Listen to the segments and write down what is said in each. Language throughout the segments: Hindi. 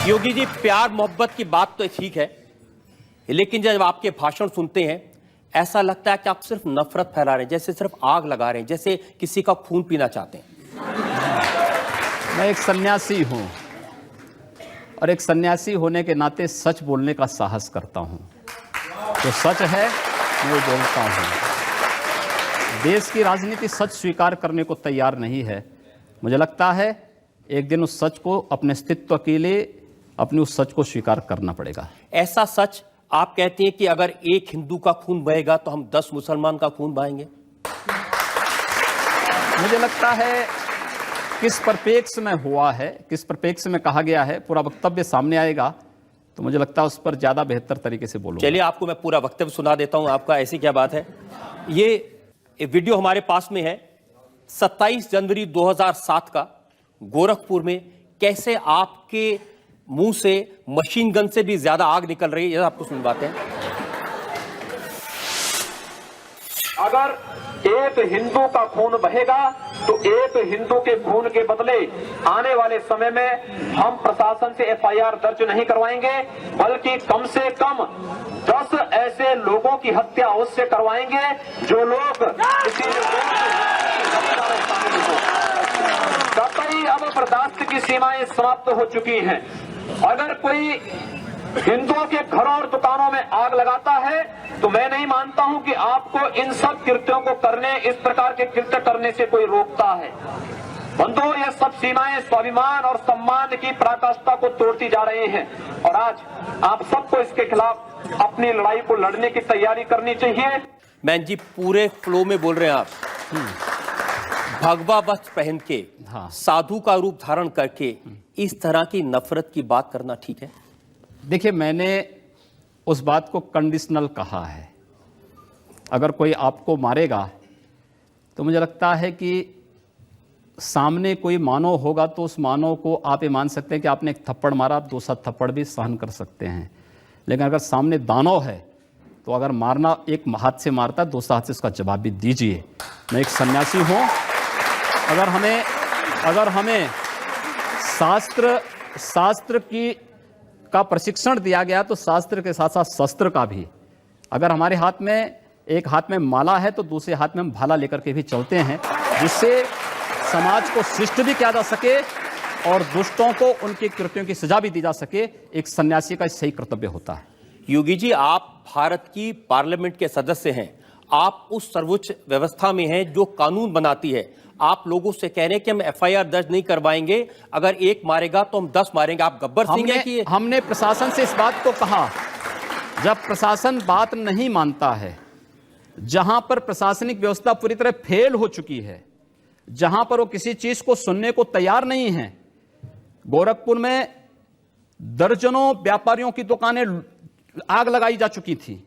योगी जी, प्यार मोहब्बत की बात तो ठीक है, लेकिन जब आपके भाषण सुनते हैं ऐसा लगता है कि आप सिर्फ नफरत फैला रहे हैं, जैसे सिर्फ आग लगा रहे हैं, जैसे किसी का खून पीना चाहते हैं। मैं एक सन्यासी हूं और एक सन्यासी होने के नाते सच बोलने का साहस करता हूं। जो सच है मैं बोलता हूं। देश की राजनीति सच स्वीकार करने को तैयार नहीं है। मुझे लगता है एक दिन उस सच को अपने अस्तित्व के लिए अपने उस सच को स्वीकार करना पड़ेगा। ऐसा सच आप कहते हैं कि अगर एक हिंदू का खून बहेगा तो हम 10 मुसलमान का खून बहाएंगे। मुझे लगता है किस परिप्रेक्ष्य में हुआ है, किस परिप्रेक्ष्य में कहा गया है, पूरा वक्तव्य सामने आएगा तो मुझे लगता है उस पर ज्यादा बेहतर तरीके से बोलूंगा। चलिए, आपको मैं पूरा वक्तव्य सुना देता हूं आपका। ऐसी क्या बात है। ये वीडियो हमारे पास में है 27 जनवरी 2007 का, गोरखपुर में कैसे आपके मुंह से मशीन गन से भी ज्यादा आग निकल रही है, ये आपको सुनवाते हैं। अगर एक हिंदू का खून बहेगा तो एक हिंदू के खून के बदले आने वाले समय में हम प्रशासन से एफआईआर दर्ज नहीं करवाएंगे, बल्कि कम से कम 10 ऐसे लोगों की हत्या उससे करवाएंगे जो लोग किसी कतई अब बर्दाश्त की सीमाएं समाप्त हो चुकी हैं। अगर कोई हिंदुओं के घरों और दुकानों में आग लगाता है तो मैं नहीं मानता हूं कि आपको इन सब कृत्यों को करने, इस प्रकार के कृत्य करने से कोई रोकता है। बंधुओं, ये सब सीमाएं स्वाभिमान और सम्मान की पराकाष्ठा को तोड़ती जा रही हैं और आज आप सबको इसके खिलाफ अपनी लड़ाई को लड़ने की तैयारी करनी चाहिए। मैन जी, पूरे फ्लो में बोल रहे हैं आप। भगवा वस्त्र पहन के, साधु का रूप धारण करके इस तरह की नफरत की बात करना ठीक है? देखिए, मैंने उस बात को कंडीशनल कहा है। अगर कोई आपको मारेगा तो मुझे लगता है कि सामने कोई मानव होगा तो उस मानव को आप ये मान सकते हैं कि आपने एक थप्पड़ मारा, आप दूसरा थप्पड़ भी सहन कर सकते हैं। लेकिन अगर सामने दानव है तो अगर मारना एक हाथ से मारता है, दूसरा हाथ से उसका जवाब भी दीजिए। मैं एक सन्यासी हूँ। अगर हमें शास्त्र का प्रशिक्षण दिया गया तो शास्त्र के साथ साथ शस्त्र का भी। अगर हमारे हाथ में एक हाथ में माला है तो दूसरे हाथ में हम भाला लेकर के भी चलते हैं, जिससे समाज को शिष्ट भी किया जा सके और दुष्टों को उनके कृत्यों की सजा भी दी जा सके। एक सन्यासी का सही कर्तव्य होता है। योगी जी, आप भारत की पार्लियामेंट के सदस्य हैं, आप उस सर्वोच्च व्यवस्था में हैं जो कानून बनाती है। आप लोगों से कह रहे हैं कि हम एफआईआर दर्ज नहीं करवाएंगे, अगर एक मारेगा तो हम 10 मारेंगे। आप गब्बर सिंह हैं कि हमने प्रशासन से इस बात को कहा। जब प्रशासन बात नहीं मानता है, जहां पर प्रशासनिक व्यवस्था पूरी तरह फेल हो चुकी है, जहां पर वो किसी चीज को सुनने को तैयार नहीं है। गोरखपुर में दर्जनों व्यापारियों की दुकानें आग लगाई जा चुकी थी।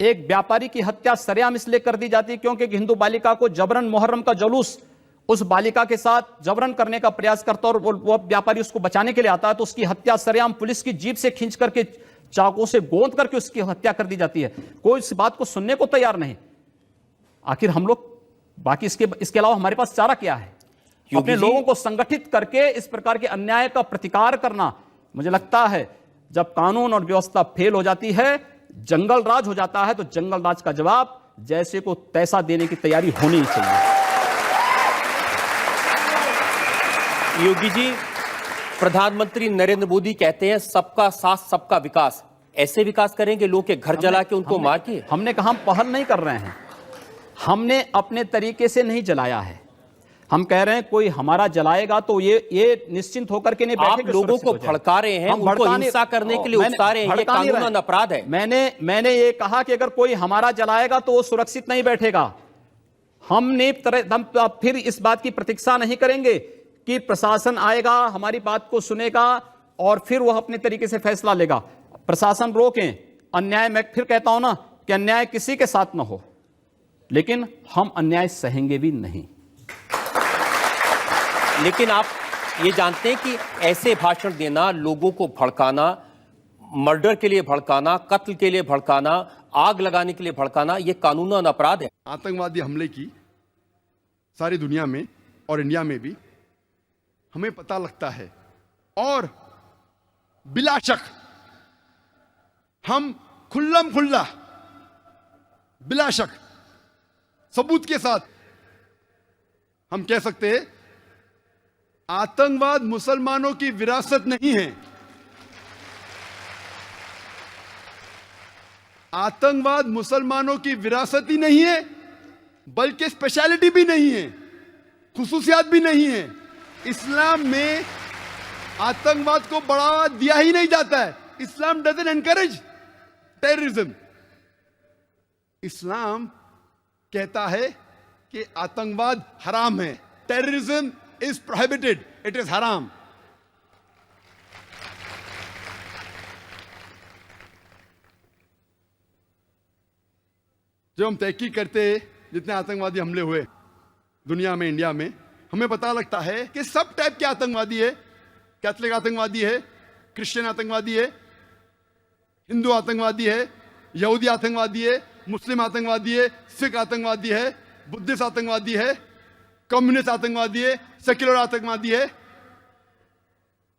एक व्यापारी की हत्या सरेआम इसलिए कर दी जाती क्योंकि एक हिंदू बालिका को जबरन, मुहर्रम का जुलूस उस बालिका के साथ जबरन करने का प्रयास करता और वो व्यापारी उसको बचाने के लिए आता है तो उसकी हत्या सरेआम पुलिस की जीप से खींच करके, चाकू से गोंद करके उसकी हत्या कर दी जाती है। कोई इस बात को सुनने को तैयार नहीं। आखिर हम लोग बाकी इसके अलावा हमारे पास चारा क्या है? अपने लोगों को संगठित करके इस प्रकार के अन्याय का प्रतिकार करना। मुझे लगता है जब कानून और व्यवस्था फेल हो जाती है, जंगल राज हो जाता है, तो जंगल राज का जवाब जैसे को तैसा देने की तैयारी होनी चाहिए। योगी जी, प्रधानमंत्री नरेंद्र मोदी कहते हैं सबका साथ सबका विकास। ऐसे विकास करेंगे लोगों के घर जला के, उनको मार के? हमने कहा हम पहल नहीं कर रहे हैं। हमने अपने तरीके से नहीं जलाया है। हम कह रहे हैं कोई हमारा जलाएगा तो ये निश्चिंत होकर के नहीं बैठेंगे। आप लोगों को भड़का रहे हैं, उनको हिंसा करने के लिए उकसा रहे हैं, ये कानूनन अपराध है। मैंने ये कहा कि अगर कोई हमारा जलाएगा तो वो सुरक्षित नहीं बैठेगा। हम फिर इस बात की प्रतीक्षा नहीं करेंगे कि प्रशासन आएगा, हमारी बात को सुनेगा और फिर वह अपने तरीके से फैसला लेगा। प्रशासन रोकें अन्याय। मैं फिर कहता हूं ना कि अन्याय किसी के साथ ना हो, लेकिन हम अन्याय सहेंगे भी नहीं। लेकिन आप ये जानते हैं कि ऐसे भाषण देना, लोगों को भड़काना, मर्डर के लिए भड़काना, कत्ल के लिए भड़काना, आग लगाने के लिए भड़काना, ये कानूनन अपराध है। आतंकवादी हमले की सारी दुनिया में और इंडिया में भी हमें पता लगता है और बिला शक हम खुल्लम खुल्ला बिला शक सबूत के साथ हम कह सकते हैं आतंकवाद मुसलमानों की विरासत नहीं है। आतंकवाद मुसलमानों की विरासत ही नहीं है, बल्कि स्पेशलिटी भी नहीं है, खुसूसियात भी नहीं है। इस्लाम में आतंकवाद को बढ़ावा दिया ही नहीं जाता है। इस्लाम डजंट एनकरेज टेररिज्म। इस्लाम कहता है कि आतंकवाद हराम है। Terrorism is prohibited, it is हराम। जब हम तहकीक करते हैं जितने आतंकवादी हमले हुए दुनिया में, इंडिया में, हमें पता लगता है कि सब टाइप के आतंकवादी है। कैथलिक आतंकवादी है, क्रिश्चियन आतंकवादी है, हिंदू आतंकवादी है, यहूदी आतंकवादी है, मुस्लिम आतंकवादी है, सिख आतंकवादी है, बुद्धिस्ट आतंकवादी है, कम्युनिस्ट आतंकवादी है, सेक्युलर आतंकवादी है।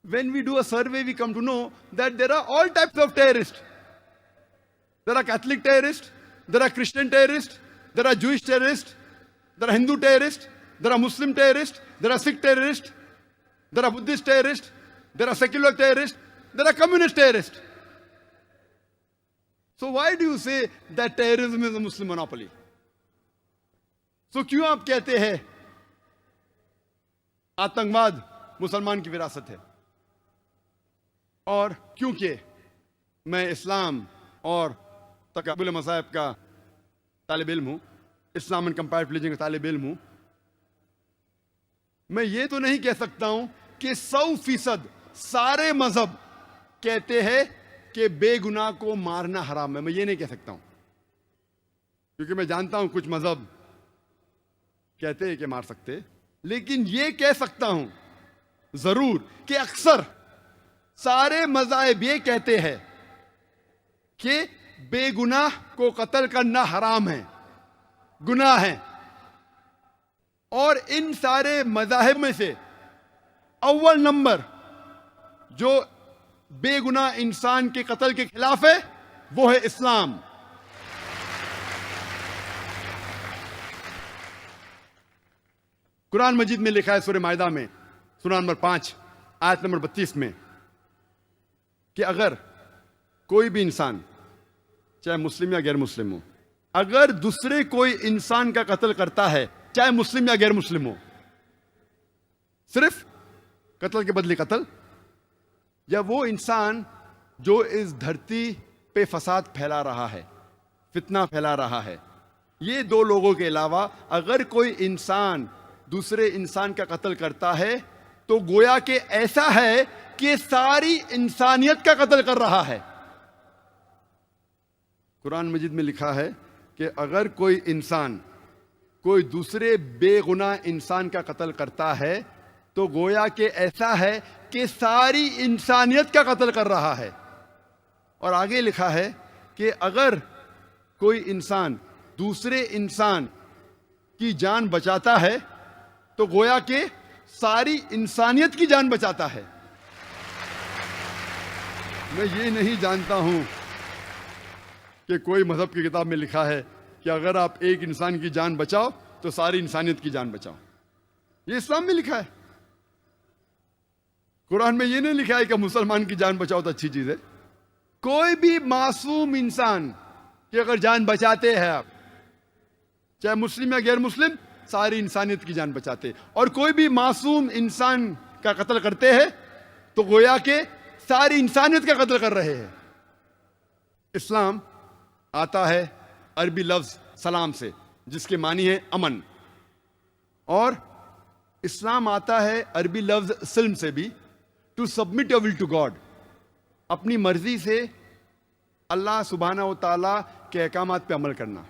When we do a survey, we come to know that there are all types of terrorists. There are Catholic terrorists, there are Christian terrorists, there are Jewish terrorists, there are Hindu terrorists, there are Muslim terrorists, there are Sikh terrorists, there are Buddhist terrorists, there are secular terrorists, there are communist terrorists. So why do you say that terrorism is a Muslim monopoly? So क्यों आप कहते हैं आतंकवाद मुसलमान की विरासत है? और क्योंकि मैं इस्लाम और तकबुल मसाइब का तालिब इल्म हूं, इस्लाम एंड कंपैरेटिव रिलीजन का तालिब इल्म हूं, मैं ये तो नहीं कह सकता हूं कि 100% सारे मजहब कहते हैं कि बेगुनाह को मारना हराम है। मैं ये नहीं कह सकता हूं, क्योंकि मैं जानता हूं कुछ मजहब कहते हैं कि मार सकते, लेकिन ये कह सकता हूं जरूर कि अक्सर सारे मज़ाहिब ये कहते हैं कि बेगुनाह को कत्ल करना हराम है, गुनाह है। और इन सारे मज़ाहिब में से अव्वल नंबर जो बेगुनाह इंसान के कत्ल के खिलाफ है वो है इस्लाम। कुरान मजीद में लिखा है सूरह माइदा में सूरह नंबर 5 आयत नंबर 32 में कि अगर कोई भी इंसान चाहे मुस्लिम या गैर मुस्लिम हो, अगर दूसरे कोई इंसान का कत्ल करता है, चाहे मुस्लिम या गैर मुस्लिम हो, सिर्फ कत्ल के बदले कत्ल, या वो इंसान जो इस धरती पे फसाद फैला रहा है, फितना फैला रहा है, ये दो लोगों के अलावा अगर कोई इंसान दूसरे इंसान का कत्ल करता है तो गोया के ऐसा है कि सारी इंसानियत का कत्ल कर रहा है। कुरान मजीद में लिखा है कि अगर कोई इंसान कोई दूसरे बेगुनाह इंसान का कत्ल करता है तो गोया के ऐसा है कि सारी इंसानियत का कत्ल कर रहा है। और आगे लिखा है कि अगर कोई इंसान दूसरे इंसान की जान बचाता है तो गोया के सारी इंसानियत की जान बचाता है। मैं ये नहीं जानता हूं कि कोई मजहब की किताब में लिखा है कि अगर आप एक इंसान की जान बचाओ तो सारी इंसानियत की जान बचाओ। ये इस्लाम में लिखा है, कुरान में ये नहीं लिखा है कि मुसलमान की जान बचाओ तो अच्छी चीज है। कोई भी मासूम इंसान की अगर जान बचाते हैं आप, चाहे मुस्लिम या गैर मुस्लिम, सारी इंसानियत की जान बचाते। और कोई भी मासूम इंसान का कत्ल करते हैं तो गोया के सारी इंसानियत का कत्ल कर रहे हैं। इस्लाम आता है अरबी लफ्ज सलाम से, जिसके मानी है अमन, और इस्लाम आता है अरबी लफ्ज सिल्म से भी, to submit your will to God, अपनी मर्जी से अल्लाह सुब्हाना व तआला के अहकामात पे अमल करना।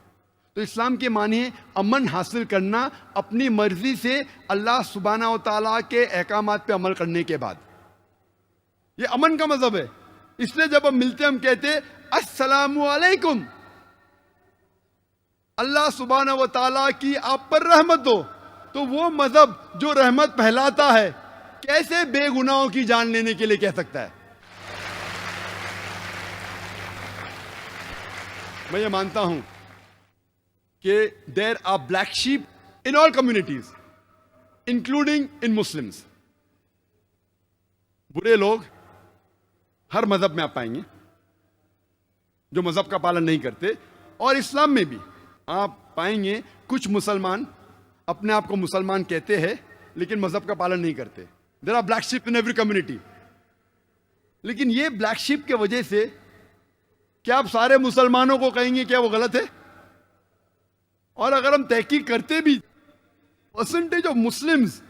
तो इस्लाम के मानी है अमन हासिल करना अपनी मर्जी से अल्लाह सुब्हाना व तआला के अहकामात पे अमल करने के बाद। ये अमन का मजहब है। इसलिए जब हम मिलते हम कहते अस्सलामु अलैकुम, अल्लाह सुब्हाना व तआला की आप पर रहमत हो। तो वो मजहब जो रहमत फैलाता है कैसे बेगुनाहों की जान लेने के लिए कह सकता है? मैं ये मानता हूं कि there are black sheep in all communities including in Muslims. बुरे लोग हर मजहब में आप पाएंगे जो मजहब का पालन नहीं करते, और इस्लाम में भी आप पाएंगे कुछ मुसलमान अपने आप को मुसलमान कहते हैं लेकिन मजहब का पालन नहीं करते। There are black sheep in every community. लेकिन ये ब्लैक शीप के वजह से क्या आप सारे मुसलमानों को कहेंगे क्या वो गलत है? और अगर हम तहकीक करते भी, परसेंटेज ऑफ मुस्लिम्स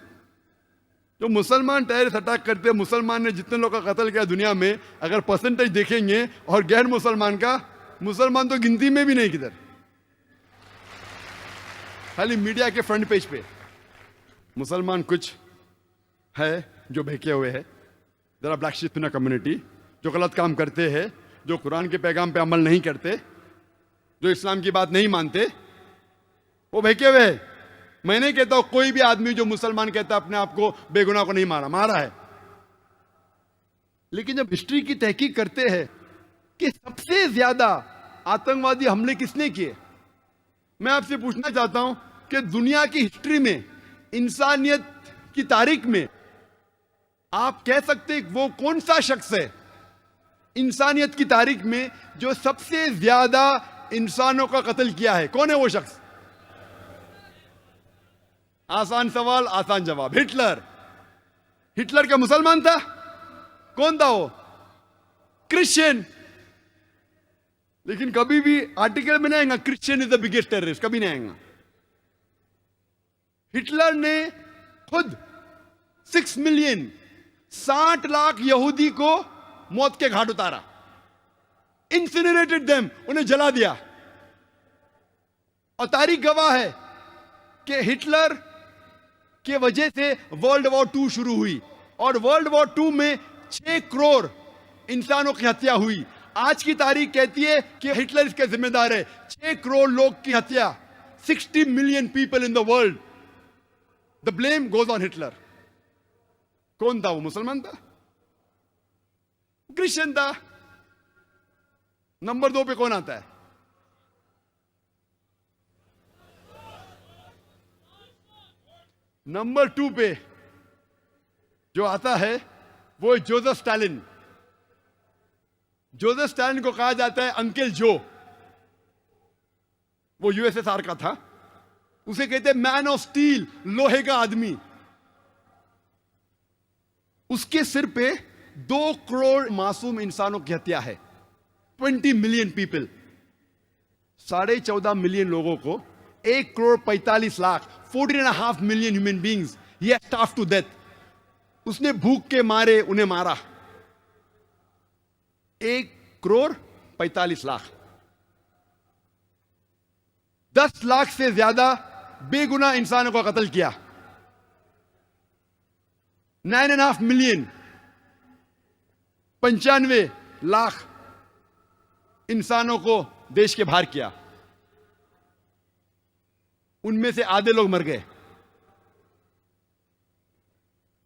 जो मुसलमान टेररिस्ट अटैक करते हैं, मुसलमान ने जितने लोगों का कत्ल किया दुनिया में, अगर परसेंटेज देखेंगे और गैर मुसलमान का, मुसलमान तो गिनती में भी नहीं किधर, खाली मीडिया के फ्रंट पेज पे मुसलमान कुछ है जो बहके हुए हैं। There are black sheep in a community जो गलत काम करते हैं, जो कुरान के पैगाम पे अमल नहीं करते, जो इस्लाम की बात नहीं मानते, वो बहके हुए हैं। मैं नहीं कहता हूं कोई भी आदमी जो मुसलमान कहता है अपने आप को बेगुनाह को नहीं मारा है, लेकिन जब हिस्ट्री की तहकीक करते हैं कि सबसे ज्यादा आतंकवादी हमले किसने किए, मैं आपसे पूछना चाहता हूं कि दुनिया की हिस्ट्री में, इंसानियत की तारीख में आप कह सकते वो कौन सा शख्स है इंसानियत की तारीख में जो सबसे ज्यादा इंसानों का कत्ल किया है? कौन है वो शख्स? आसान सवाल, आसान जवाब। हिटलर। हिटलर क्या मुसलमान था? कौन था वो? क्रिश्चियन। लेकिन कभी भी आर्टिकल में नहीं आएगा Christian is the biggest terrorist, कभी नहीं आएगा। हिटलर ने खुद 6 मिलियन 60 लाख यहूदी को मौत के घाट उतारा, इंसिनरेटेड देम, उन्हें जला दिया। और तारीख गवाह है कि हिटलर के वजह से वर्ल्ड वॉर 2 शुरू हुई, और वर्ल्ड वॉर 2 में 6 करोड़ इंसानों की हत्या हुई। आज की तारीख कहती है कि हिटलर इसके जिम्मेदार है। 6 करोड़ लोग की हत्या, 60 million people in the world, the blame goes on Hitler. कौन था वो? मुसलमान था? क्रिश्चियन था? नंबर 2 पे कौन आता है? नंबर 2 पे जो आता है वो है जोसेफ स्टालिन। जोसेफ स्टालिन को कहा जाता है अंकल जो। वो यूएसएसआर का था। उसे कहते हैं मैन ऑफ स्टील, लोहे का आदमी। उसके सिर पे 2 करोड़ मासूम इंसानों की हत्या है, 20 मिलियन पीपल। 14.5 मिलियन लोगों को, 1 crore 45 lakh, 14.5 million human beings ही स्टार्व टू डेथ। उसने भूख के मारे उन्हें मारा। 1 करोड़ 45 लाख, 10 लाख से ज्यादा बेगुनाह इंसानों का कत्ल किया। 9.5 मिलियन, 95 लाख इंसानों को देश के बाहर किया। उनमें से आधे लोग मर गए।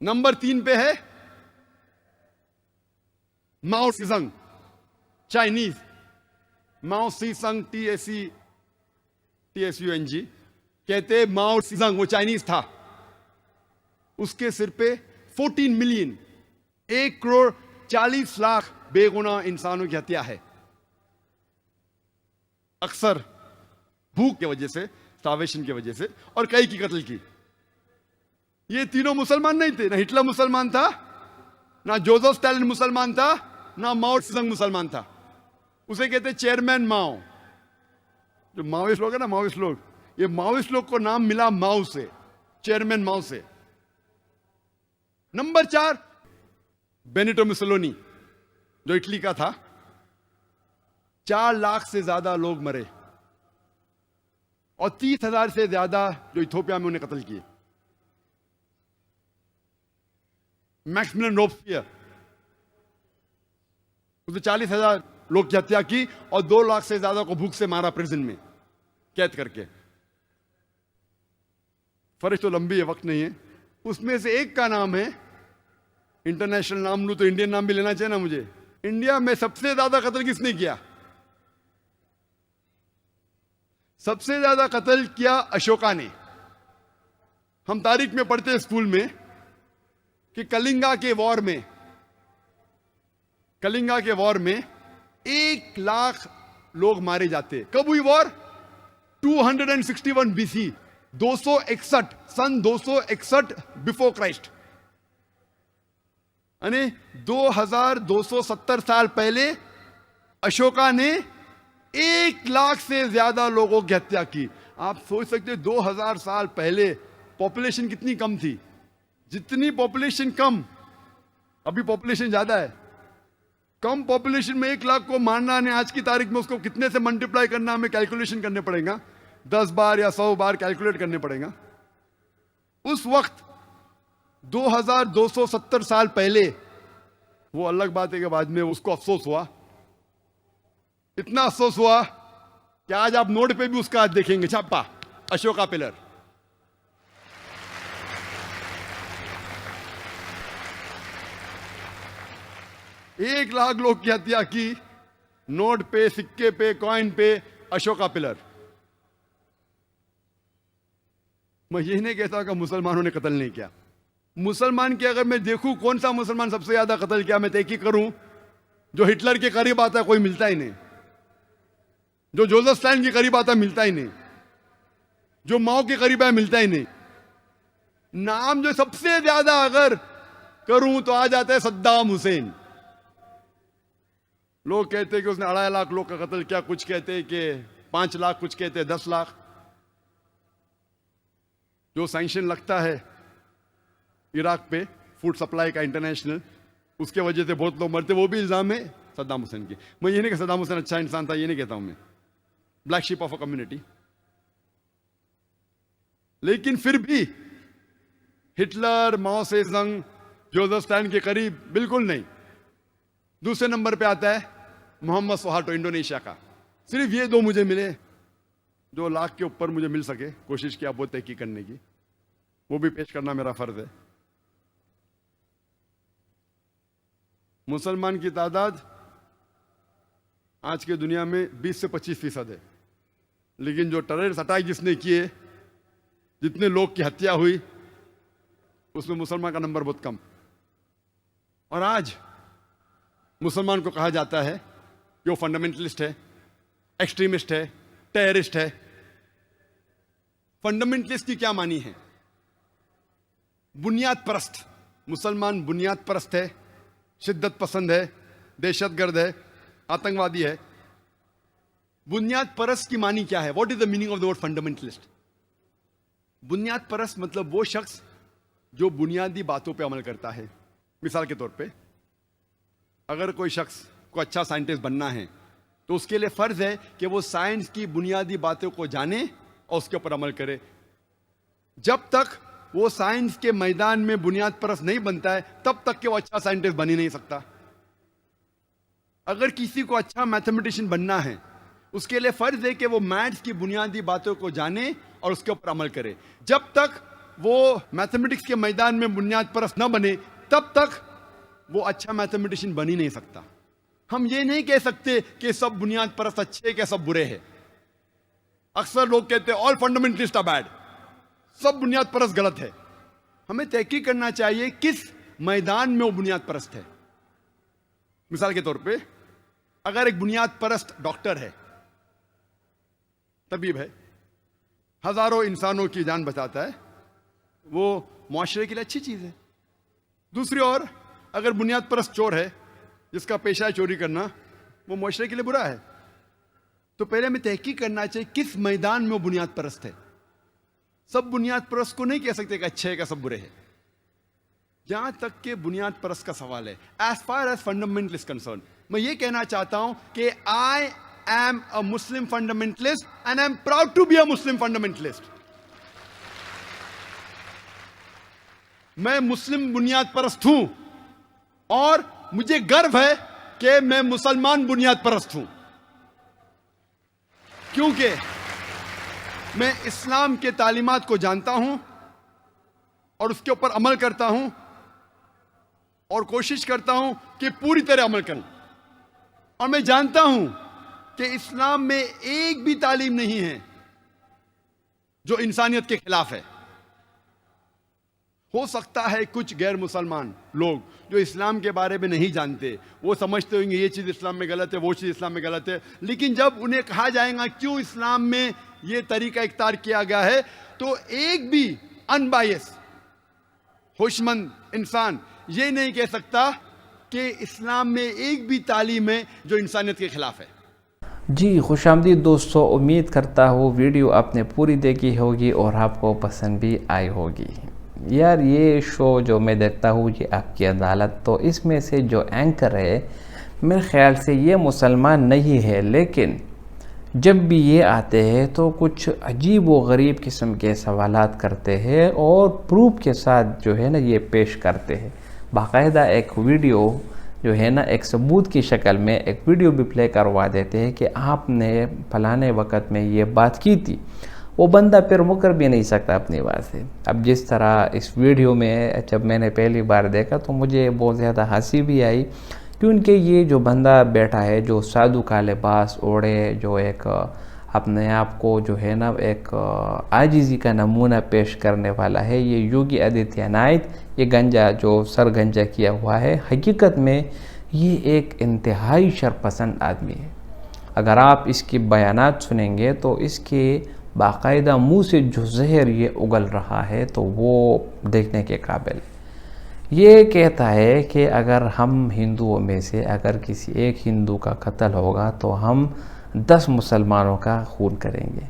नंबर 3 पे है माओ त्से-तुंग, चाइनीज। माओ त्से-तुंग, TSUNG कहते माओ त्से-तुंग, वो चाइनीज था। उसके सिर पे 14 मिलियन, 1 करोड़ 40 लाख बेगुनाह इंसानों की हत्या है, अक्सर भूख की वजह से, स्टार्वेशन की वजह से, और कई की कत्ल की। ये तीनों मुसलमान नहीं थे। ना हिटलर मुसलमान था, ना जोसेफ स्टालिन मुसलमान था, ना माओ त्से-तुंग मुसलमान था। उसे कहते चेयरमैन माओ। जो माओइस्ट लोग है ना, माओइस्ट लोग, ये माओइस्ट लोग को नाम मिला माओ से, चेयरमैन माओ से। नंबर 4 बेनिटो मुसोलिनी, जो इटली का था। 4 लाख से ज्यादा लोग मरे, और 30,000 से ज्यादा जो इथियोपिया में उन्हें कत्ल किए। मैक्सिमिलियन रोबेस्पियर, उसने 40,000 लोग की हत्या की, और 2 लाख से ज्यादा को भूख से मारा प्रिजन में कैद करके। फरिश तो लंबी है, वक्त नहीं है। उसमें से एक का नाम है, इंटरनेशनल नाम लूं तो इंडियन नाम भी लेना चाहिए ना मुझे। इंडिया में सबसे ज्यादा कत्ल किसने किया? सबसे ज्यादा कत्ल किया अशोका ने। हम तारीख में पढ़ते हैं स्कूल में कि कलिंगा के वॉर में 1 लाख लोग मारे जाते। कब हुई वॉर? 261 BC, 261 सन 261 बिफोर क्राइस्ट, यानी 2270 साल पहले अशोका ने 1 लाख से ज्यादा लोगों की हत्या की। आप सोच सकते 2000 साल पहले पॉपुलेशन कितनी कम थी। जितनी पॉपुलेशन कम, अभी पॉपुलेशन ज्यादा है। कम पॉपुलेशन में 1 लाख को मारना ने आज की तारीख में उसको कितने से मल्टीप्लाई करना, हमें कैलकुलेशन करने पड़ेगा, 10 बार या 100 बार कैलकुलेट करने पड़ेगा। उस वक्त 2270 साल पहले, वो अलग बात है कि बाद में उसको अफसोस हुआ, इतना अफसोस हुआ कि आज आप नोट पे भी उसका आज देखेंगे छापा, अशोका पिलर। एक लाख लोग की हत्या की, नोट पे, सिक्के पे, कॉइन पे, अशोका पिलर। मैं यही नहीं कहता कि मुसलमानों ने कत्ल नहीं किया। मुसलमान की अगर मैं देखूं कौन सा मुसलमान सबसे ज्यादा कत्ल किया, मैं तहकीक करूं, जो हिटलर के करीब आता है कोई मिलता ही नहीं, जो जोसेफ स्टालिन के करीब आता है मिलता ही नहीं, जो माओ के करीब है मिलता ही नहीं। नाम जो सबसे ज्यादा अगर करूं तो आ जाता है सद्दाम हुसैन। लोग कहते हैं कि उसने 2.5 लाख लोग का कत्ल किया, कुछ कहते हैं कि 5 लाख, कुछ कहते हैं 10 लाख। जो सैंक्शन लगता है इराक पे फूड सप्लाई का इंटरनेशनल, उसके वजह से बहुत लोग मरते, वो भी इल्जाम है सद्दाम हुसैन की। मैं ये नहीं कि सद्दाम हुसैन अच्छा इंसान था, ये नहीं कहता हूं मैं, black sheep of a community. लेकिन फिर भी हिटलर, माओ से जंग, जोसेफ स्टालिन के करीब बिल्कुल नहीं। दूसरे नंबर पे आता है मोहम्मद सुहार्टो, इंडोनेशिया का। सिर्फ ये 2 मुझे मिले, जो लाख के ऊपर मुझे मिल सके। कोशिश किया बहुत तहकीक करने की, वो भी पेश करना मेरा फर्ज है। मुसलमान की तादाद आज की दुनिया में 20 से 25% है, लेकिन जो टेररिस्ट अटैक जिसने किए, जितने लोग की हत्या हुई, उसमें मुसलमान का नंबर बहुत कम। और आज मुसलमान को कहा जाता है कि वो फंडामेंटलिस्ट है, एक्सट्रीमिस्ट है, टेररिस्ट है। फंडामेंटलिस्ट की क्या मानी है? बुनियाद परस्त। मुसलमान बुनियाद परस्त है, शिद्दत पसंद है, दहशतगर्द है, आतंकवादी है। बुनियाद परस्त की मानी क्या है? What is the meaning of the word fundamentalist? बुनियाद परस्त मतलब वो शख्स जो बुनियादी बातों पे अमल करता है। मिसाल के तौर पे, अगर कोई शख्स को अच्छा साइंटिस्ट बनना है तो उसके लिए फर्ज है कि वो साइंस की बुनियादी बातों को जाने और उसके ऊपर अमल करे। जब तक वो साइंस के मैदान में बुनियाद परस्त नहीं बनता है, तब तक कि वो अच्छा साइंटिस्ट बन ही नहीं सकता। अगर किसी को अच्छा मैथमेटिशियन बनना है, उसके लिए फर्ज है कि वो मैथ्स की बुनियादी बातों को जाने और उसके ऊपर अमल करे। जब तक वो मैथमेटिक्स के मैदान में बुनियाद परस्त न बने, तब तक वो अच्छा मैथमेटिशियन बन ही नहीं सकता। हम ये नहीं कह सकते कि सब बुनियाद परस्त अच्छे क्या सब बुरे हैं। अक्सर लोग कहते हैं ऑल फंडामेंटलिस्ट आर बैड, सब बुनियाद परस्त गलत है। हमें तहकीक करना चाहिए किस मैदान में वो बुनियाद परस्त है। मिसाल के तौर पे, अगर एक बुनियाद परस्त डॉक्टर है, तबीब है, हजारों इंसानों की जान बचाता है, वो मुआशरे के लिए अच्छी चीज है। दूसरी ओर अगर बुनियाद परस्त चोर है, जिसका पेशा है चोरी करना, वो मुआशरे के लिए बुरा है। तो पहले हमें तहकीक करना चाहिए किस मैदान में वो बुनियाद परस्त है। सब बुनियाद परस्त को नहीं कह सकते कि अच्छे है क्या सब बुरे हैं। जहां तक के बुनियाद परस्त का सवाल है, as far as fundamentalist concern, मैं ये कहना चाहता हूं कि I am a Muslim fundamentalist and I am proud to be a Muslim fundamentalist. मैं मुस्लिम बुनियाद परस्त हूं और मुझे गर्व है कि मैं मुसलमान बुनियाद परस्त हूं, क्योंकि मैं इस्लाम के तालीमात को जानता हूं और उसके ऊपर अमल करता हूं और कोशिश करता हूं कि पूरी तरह अमल करूं। और मैं जानता हूं कि इस्लाम में एक भी तालीम नहीं है जो इंसानियत के खिलाफ है। हो सकता है कुछ गैर मुसलमान लोग जो इस्लाम के बारे में नहीं जानते, वो समझते होंगे ये चीज़ इस्लाम में गलत है, वो चीज़ इस्लाम में गलत है, लेकिन जब उन्हें कहा जाएगा क्यों इस्लाम में ये तरीका इख्तियार किया गया है, तो एक भी अनबायस होशमंद इंसान ये नहीं कह सकता कि इस्लाम में एक भी तालीम है जो इंसानियत के खिलाफ है। जी खुशामदीद दोस्तों, उम्मीद करता हूँ वीडियो आपने पूरी देखी होगी और आपको पसंद भी आई होगी। यार ये शो जो मैं देखता हूँ ये आपकी अदालत, तो इसमें से जो एंकर है मेरे ख़्याल से ये मुसलमान नहीं है, लेकिन जब भी ये आते हैं तो कुछ अजीब व गरीब किस्म के सवालात करते हैं और प्रूफ के साथ जो है ना ये पेश करते हैं। बाकायदा एक वीडियो जो है ना एक सबूत की शक्ल में एक वीडियो भी प्ले करवा देते हैं कि आपने फलाने वक़्त में ये बात की थी। वो बंदा फिर मुकर भी नहीं सकता अपनी बात से। अब जिस तरह इस वीडियो में जब मैंने पहली बार देखा तो मुझे बहुत ज़्यादा हंसी भी आई, क्योंकि ये जो बंदा बैठा है जो साधु का लिबास ओढ़े, जो एक अपने आप को जो है ना एक आजिज़ी का नमूना पेश करने वाला है, ये योगी आदित्यनाथ, ये गंजा जो सर गंजा किया हुआ है, हकीकत में ये एक इंतहाई शरपसंद आदमी है। अगर आप इसकी बयानात सुनेंगे तो इसके बाकायदा मुंह से जो जहर ये उगल रहा है तो वो देखने के काबिल है। ये कहता है कि अगर हम हिंदुओं में से अगर किसी एक हिंदू का कत्ल होगा तो हम 10 मुसलमानों का खून करेंगे।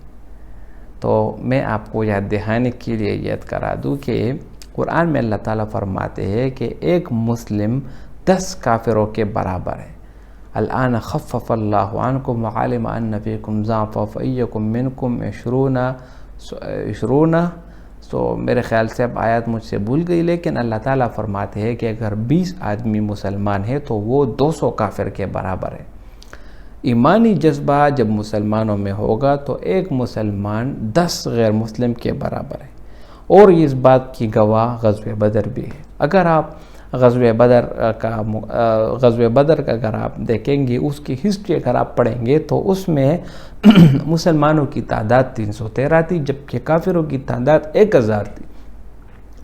तो मैं आपको याद दिलाने के लिए याद करा दूँ कि कुरान में अल्लाह ताला फरमाते हैं कि एक मुस्लिम 10 काफिरों के बराबर है। अल-आन खफ़फ़ल्लाहु अन्कुम व अलिम अन्न फ़ीकुम ज़अफ़न फ़यकुम मिनकुम इशरूना। तो मेरे ख़्याल से अब आयत मुझसे भूल गई, लेकिन अल्लाह ताला फरमाते हैं कि अगर 20 आदमी मुसलमान है तो वो 200 काफिर के बराबर है। ईमानी जज्बा जब मुसलमानों में होगा तो एक मुसलमान 10 गैर मुस्लिम के बराबर है। और इस बात की गवाह ग़ज़वे बदर भी है। अगर आप ग़ज़वे बदर का अगर आप देखेंगे, उसकी हिस्ट्री अगर आप पढ़ेंगे तो उसमें मुसलमानों की तादाद 313 थी, जबकि काफिरों की तादाद 1000 थी।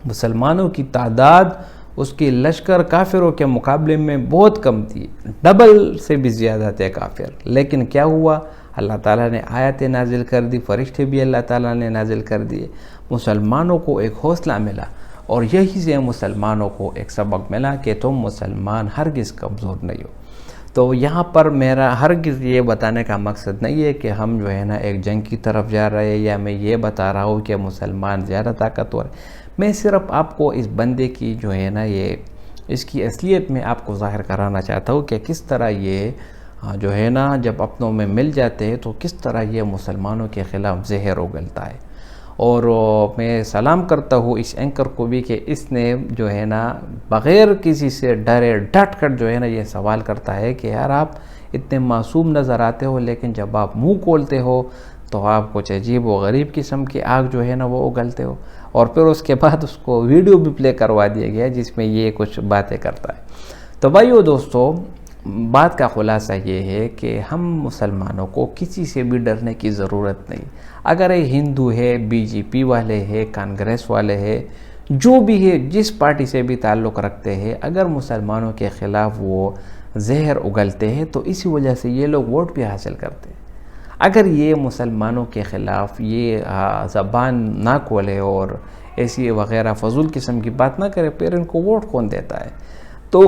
मुसलमानों की तादाद उसकी लश्कर काफिरों के मुकाबले में बहुत कम थी, डबल से भी ज़्यादा थे काफिर। लेकिन क्या हुआ, अल्लाह ताला ने आयतें नाजिल कर दी, फरिश्ते भी अल्लाह ताला ने नाजिल कर दिए। मुसलमानों को एक हौसला मिला और यही से मुसलमानों को एक सबक मिला कि तुम मुसलमान हरगिज़ कमज़ोर नहीं हो। तो यहाँ पर मेरा हरगिज़ ये बताने का मकसद नहीं है कि हम जो है ना एक जंग की तरफ जा रहे हैं, या मैं ये बता रहा हूँ कि मुसलमान ज़्यादा ताकतवर है। मैं सिर्फ आपको इस बंदे की जो है ना ये इसकी असलियत में आपको ज़ाहिर कराना चाहता हूँ कि किस तरह ये जो है ना जब अपनों में मिल जाते हैं तो किस तरह ये मुसलमानों के ख़िलाफ़ जहर उगलता है। और मैं सलाम करता हूँ इस एंकर को भी कि इसने जो है ना बग़ैर किसी से डरे डट कर जो है ना ये सवाल करता है कि यार आप इतने मासूम नज़र आते हो, लेकिन जब आप मुंह खोलते हो तो आप कुछ अजीब व गरीब किस्म की आग जो है ना वो उगलते हो। और फिर उसके बाद उसको वीडियो भी प्ले करवा दिया गया जिसमें ये कुछ बातें करता है। तो भाइयों दोस्तों, बात का खुलासा ये है कि हम मुसलमानों को किसी से भी डरने की ज़रूरत नहीं। अगर ये हिंदू है, बीजेपी वाले है, कांग्रेस वाले है, जो भी है, जिस पार्टी से भी ताल्लुक़ रखते हैं, अगर मुसलमानों के ख़िलाफ़ वो जहर उगलते हैं तो इसी वजह से ये लोग वोट भी हासिल करते हैं। अगर ये मुसलमानों के ख़िलाफ़ ये ज़बान ना खोले और ऐसी वगैरह फजूल किस्म की बात ना करे, फिर इनको वोट कौन देता है। तो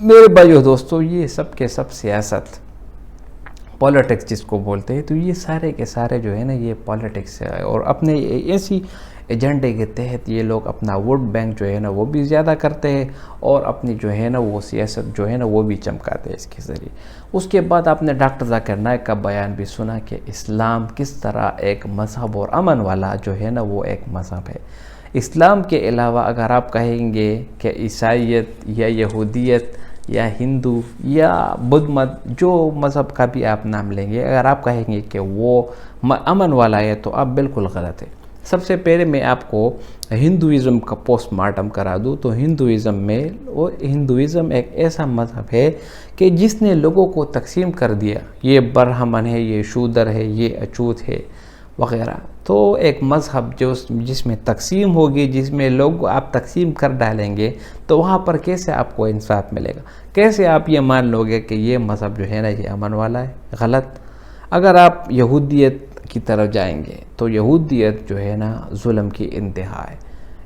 मेरे भाइयों दोस्तों, ये सब के सब सियासत, पॉलिटिक्स जिसको बोलते हैं, तो ये सारे के सारे जो है ना ये पॉलिटिक्स है। और अपने ऐसी एजेंडे के तहत ये लोग अपना वोट बैंक जो है ना वो भी ज़्यादा करते हैं और अपनी जो है ना वो सियासत जो है ना वो भी चमकाते हैं इसके ज़रिए। उसके बाद आपने डॉक्टर ज़ाकिर नाइक का बयान भी सुना कि इस्लाम किस तरह एक मज़हब और अमन वाला जो है ना वो एक मज़हब है। इस्लाम के अलावा अगर आप कहेंगे कि ईसाईयत या यहूदियत या हिंदू या बुद्ध मत, जो मज़हब का भी आप नाम लेंगे, अगर आप कहेंगे कि वो अमन वाला है तो आप बिल्कुल गलत है। सबसे पहले मैं आपको हिंदुइज़्म का पोस्टमार्टम करा दूँ तो हिंदुइज़्म में हिंदुइज़्म एक ऐसा मज़हब है कि जिसने लोगों को तकसीम कर दिया, ये ब्राह्मण है, ये शूद्र है, ये अछूत है। वगैरह। तो एक मज़हब जो जिसमें तकसीम होगी, जिसमें लोग आप तकसीम कर डालेंगे, तो वहाँ पर कैसे आपको इंसाफ मिलेगा? कैसे आप ये मान लोगे कि ये मज़हब जो है ना ये अमन वाला है? गलत। अगर आप यहूदियत की तरफ जाएंगे तो यहूदियत जो है ना जुल्म की इंतहा है।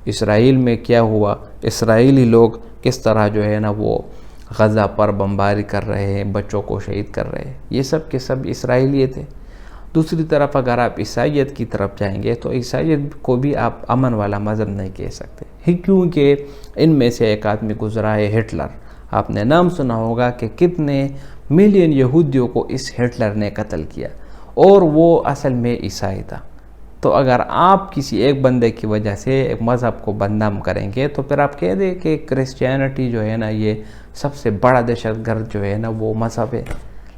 इसराइल में क्या हुआ, इसराइली लोग किस तरह जो है ना वो गज़ा पर बमबारी कर रहे हैं, बच्चों को शहीद कर रहे हैं, ये सब के सब इसराइली थे। दूसरी तरफ अगर आप ईसाइयत की तरफ जाएंगे तो ईसाइयत को भी आप अमन वाला मज़हब नहीं कह सकते ही, क्योंकि इनमें से एक आदमी गुजरा है हिटलर। आपने नाम सुना होगा कि कितने मिलियन यहूदियों को इस हिटलर ने कत्ल किया, और वो असल में ईसाई था। तो अगर आप किसी एक बंदे की वजह से एक मज़हब को बदनाम करेंगे तो फिर आप कह दें कि क्रिश्चियनिटी जो है ना ये सबसे बड़ा दहशतगर्द जो है ना वो मज़हब है,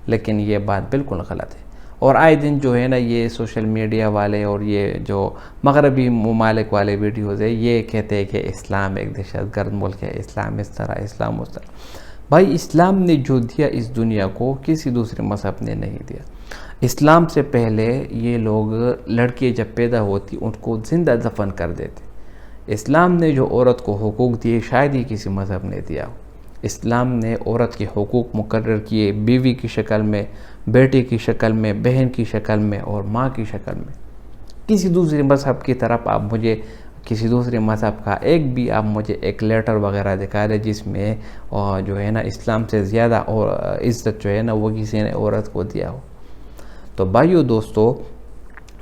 लेकिन ये बात बिल्कुल गलत है। और आए दिन जो है ना ये सोशल मीडिया वाले और ये जो मगरबी ममालिक वाले वीडियोज़ है, ये कहते हैं कि इस्लाम एक दहशतगर्द मुल्क है, इस्लाम इस तरह, इस्लाम उस तरह। भाई इस्लाम ने जो दिया इस दुनिया को किसी दूसरे मज़हब ने नहीं दिया। इस्लाम से पहले ये लोग लड़की जब पैदा होती उनको ज़िंदा दफन कर देते। इस्लाम ने जो औरत को हुकूक दिए शायद ही किसी मज़हब ने दिया हो। इस्लाम ने औरत के हुकूक मुकर्रर किए बीवी की शक्ल में, बेटे की शक्ल में, बहन की शक्ल में और माँ की शक्ल में। किसी दूसरे मज़हब की तरफ आप मुझे, किसी दूसरे मज़हब का एक भी आप मुझे एक लेटर वगैरह दिखा दें जिसमें जो है ना इस्लाम से ज़्यादा और इज़्ज़त जो है ना वो किसी ने औरत को दिया हो। तो भाइयों दोस्तों,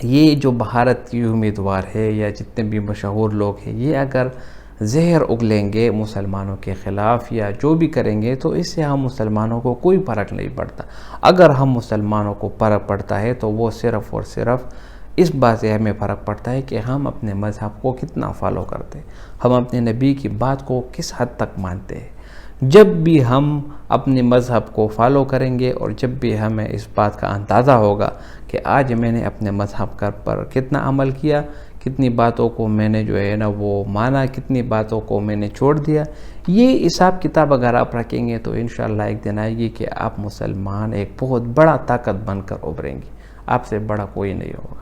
ये जो भारत की उम्मीदवार है या जितने भी मशहूर लोग हैं, ये अगर जहर उगलेंगे मुसलमानों के ख़िलाफ़ या जो भी करेंगे तो इससे हम मुसलमानों को कोई फ़र्क नहीं पड़ता। अगर हम मुसलमानों को फ़र्क पड़ता है तो वो सिर्फ़ और सिर्फ इस बात से हमें फ़र्क पड़ता है कि हम अपने मज़हब को कितना फ़ॉलो करते हैं, हम अपने नबी की बात को किस हद तक मानते हैं। जब भी हम अपने मज़हब को फ़ॉलो करेंगे और जब भी हमें इस बात का अंदाज़ा होगा कि आज मैंने अपने मज़हब पर कितना अमल किया, कितनी बातों को मैंने जो है ना वो माना, कितनी बातों को मैंने छोड़ दिया, ये हिसाब किताब अगर आप रखेंगे तो इंशाअल्लाह एक दिन आएगी कि आप मुसलमान एक बहुत बड़ा ताकत बनकर उभरेंगे। आपसे बड़ा कोई नहीं होगा।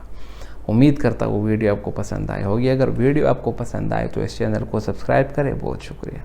उम्मीद करता हूँ वीडियो आपको पसंद आई होगी। अगर वीडियो आपको पसंद आए तो इस चैनल को सब्सक्राइब करें। बहुत शुक्रिया।